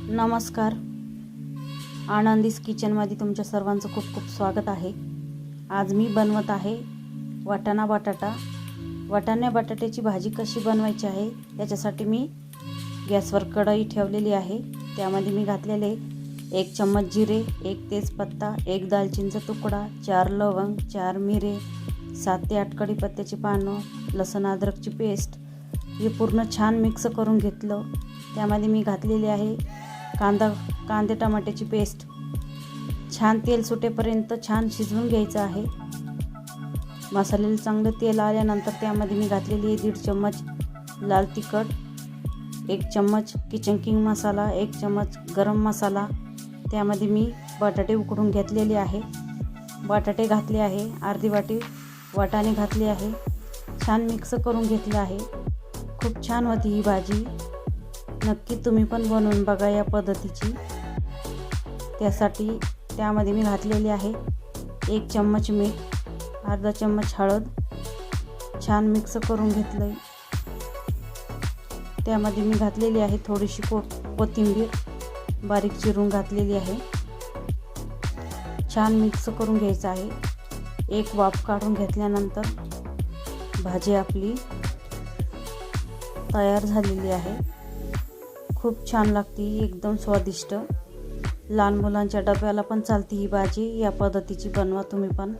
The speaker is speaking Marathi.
नमस्कार. आनंदीस किचनमध्ये तुमच्या सर्वांचं खूप खूप स्वागत आहे. आज मी बनवत आहे वाटाणा बटाटा. वाटाणा बटाट्याची भाजी कशी बनवायची आहे त्याच्यासाठी मी गॅसवर कढई ठेवलेली आहे. त्यामध्ये मी घातलेले 1 चम्मच जिरे, 1 तेजपत्ता, 1 दालचिनीचा तुकडा, 4 लवंग, 4 मिरे, 7 ते 8 कढीपत्त्याची पानं, लसूण अद्रकची पेस्ट हे पूर्ण छान मिक्स करून घेतलं. त्यामध्ये मी घातलेली आहे कांदे टमाट्याची पेस्ट. छान तेल सुटेपर्यंत छान शिजवून घ्यायचं आहे. मसाल्याला चांगलं तेल आल्यानंतर त्यामध्ये मी घातलेली आहे 1.5 चम्मच लाल तिखट, 1 चम्मच किचन किंग मसाला, 1 चम्मच गरम मसाला. त्यामध्ये मी बटाटे उकडून घेतलेले आहे. बटाटे घातले आहे. अर्धी वाटी वाटाणे घातले आहे. छान मिक्स करून घेतलं आहे. खूप छान होती ही भाजी. नक्की तुम्ही पण बनवून बघा या पद्धतीची. त्यासाठी त्यामध्ये मी घातलेली आहे 1 चम्मच मीठ, अर्धा चम्मच हळद. छान मिक्स करून घेतलं. त्यामध्ये मी घातलेली आहे थोडीशी कोथिंबीर बारीक चिरून घातलेली आहे. छान मिक्स करून घ्यायचं आहे. एक वाफ काढून घेतल्यानंतर भाजी आपली तयार झालेली आहे. खूप छान लागते, एकदम स्वादिष्ट. लहान मुलांच्या डब्याला पण चालते ही भाजी. या पद्धतीची बनवा तुम्ही पण.